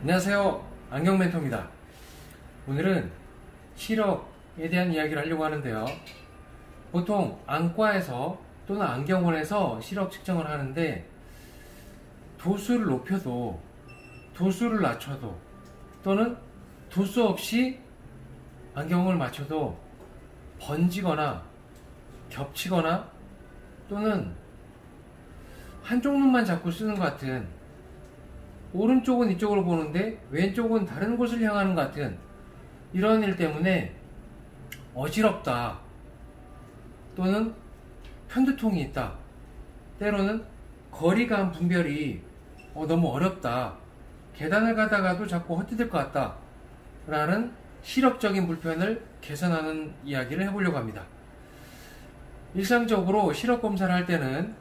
안녕하세요, 안경멘토입니다. 오늘은 시력에 대한 이야기를 하려고 하는데요. 보통 안과에서 또는 안경원에서 시력 측정을 하는데 도수를 높여도 도수를 낮춰도 또는 도수 없이 안경을 맞춰도 번지거나 겹치거나 또는 한쪽 눈만 자꾸 쓰는 것 같은, 오른쪽은 이쪽으로 보는데 왼쪽은 다른 곳을 향하는 것 같은 이런 일 때문에 어지럽다 또는 편두통이 있다, 때로는 거리감 분별이 너무 어렵다, 계단을 가다가도 자꾸 헛디딜 것 같다 라는 시력적인 불편을 개선하는 이야기를 해보려고 합니다. 일상적으로 시력 검사를 할 때는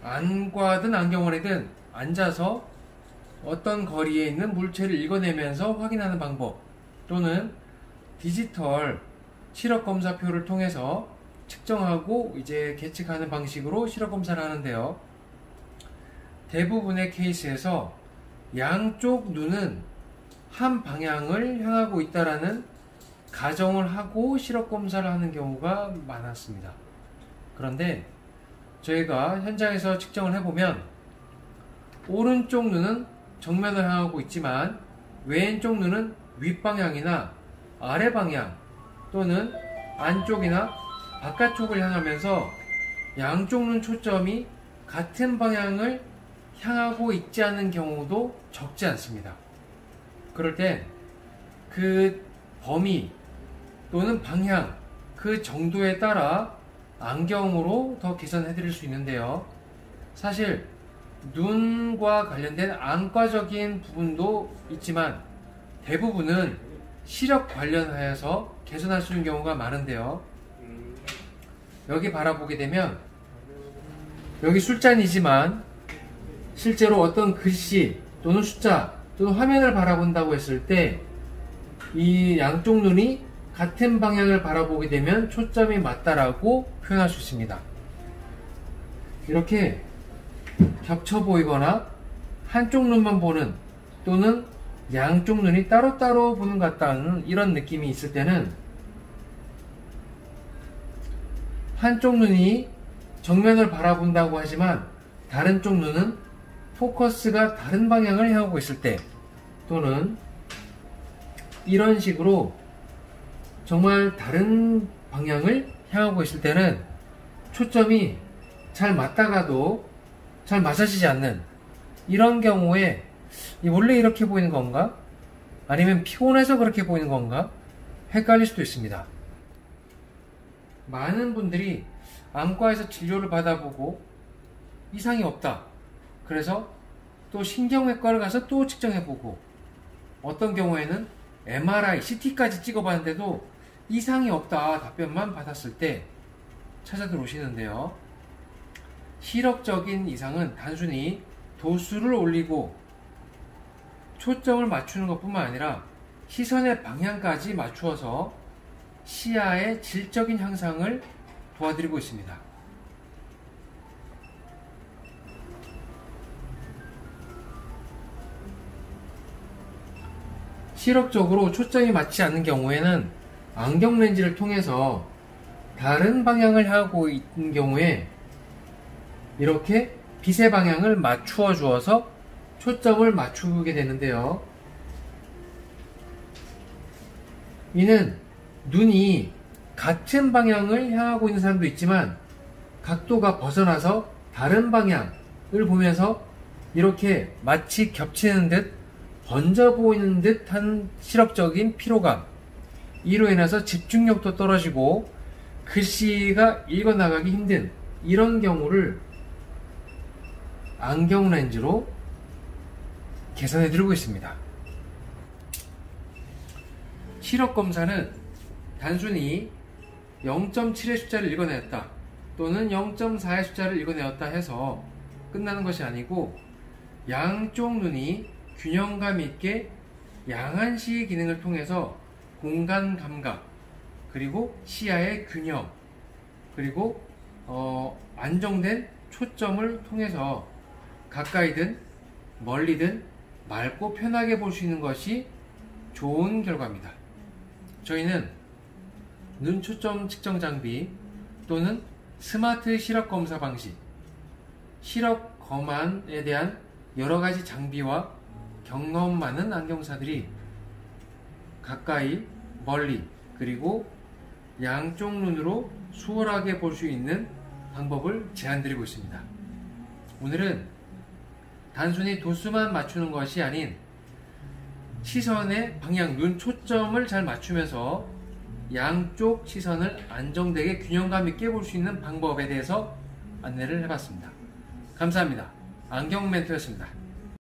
안과든 안경원이든 앉아서 어떤 거리에 있는 물체를 읽어내면서 확인하는 방법, 또는 디지털 시력검사표를 통해서 측정하고 이제 계측하는 방식으로 시력검사를 하는데요. 대부분의 케이스에서 양쪽 눈은 한 방향을 향하고 있다라는 가정을 하고 시력검사를 하는 경우가 많았습니다. 그런데 저희가 현장에서 측정을 해보면 오른쪽 눈은 정면을 향하고 있지만 왼쪽 눈은 윗방향이나 아래방향 또는 안쪽이나 바깥쪽을 향하면서 양쪽 눈 초점이 같은 방향을 향하고 있지 않은 경우도 적지 않습니다. 그럴 때 그 범위 또는 방향, 그 정도에 따라 안경으로 더 개선해 드릴 수 있는데요. 사실 눈과 관련된 안과적인 부분도 있지만 대부분은 시력 관련하여서 개선할 수 있는 경우가 많은데요. 여기 바라보게 되면 여기 술잔이지만 실제로 어떤 글씨 또는 숫자 또는 화면을 바라본다고 했을 때 이 양쪽 눈이 같은 방향을 바라보게 되면 초점이 맞다라고 표현할 수 있습니다. 이렇게 겹쳐 보이거나 한쪽 눈만 보는 또는 양쪽 눈이 따로따로 보는 것 같다는 이런 느낌이 있을 때는 한쪽 눈이 정면을 바라본다고 하지만 다른 쪽 눈은 포커스가 다른 방향을 향하고 있을 때, 또는 이런 식으로 정말 다른 방향을 향하고 있을 때는 초점이 잘 맞다가도 잘 맞아지지 않는 이런 경우에 원래 이렇게 보이는 건가? 아니면 피곤해서 그렇게 보이는 건가? 헷갈릴 수도 있습니다. 많은 분들이 안과에서 진료를 받아보고 이상이 없다, 그래서 또 신경외과를 가서 또 측정해보고, 어떤 경우에는 MRI, CT까지 찍어봤는데도 이상이 없다 답변만 받았을 때 찾아 들어오시는데요. 시력적인 이상은 단순히 도수를 올리고 초점을 맞추는 것뿐만 아니라 시선의 방향까지 맞추어서 시야의 질적인 향상을 도와드리고 있습니다. 시력적으로 초점이 맞지 않는 경우에는 안경 렌즈를 통해서 다른 방향을 향하고 있는 경우에 이렇게 빛의 방향을 맞추어 주어서 초점을 맞추게 되는데요. 이는 눈이 같은 방향을 향하고 있는 사람도 있지만 각도가 벗어나서 다른 방향을 보면서 이렇게 마치 겹치는 듯 번져 보이는 듯한 시력적인 피로감, 이로 인해서 집중력도 떨어지고 글씨가 읽어나가기 힘든 이런 경우를 안경 렌즈로 개선해 드리고 있습니다. 시력 검사는 단순히 0.7의 숫자를 읽어내었다 또는 0.4의 숫자를 읽어내었다 해서 끝나는 것이 아니고, 양쪽 눈이 균형감 있게 양한시 기능을 통해서 공간 감각, 그리고 시야의 균형, 그리고 안정된 초점을 통해서 가까이든 멀리든 맑고 편하게 볼 수 있는 것이 좋은 결과입니다. 저희는 눈 초점 측정 장비 또는 스마트 시력 검사 방식, 시력 검안에 대한 여러가지 장비와 경험 많은 안경사들이 가까이, 멀리, 그리고 양쪽 눈으로 수월하게 볼 수 있는 방법을 제안드리고 있습니다. 오늘은 단순히 도수만 맞추는 것이 아닌 시선의 방향, 눈 초점을 잘 맞추면서 양쪽 시선을 안정되게 균형감 있게 볼 수 있는 방법에 대해서 안내를 해봤습니다. 감사합니다. 안경 멘토였습니다.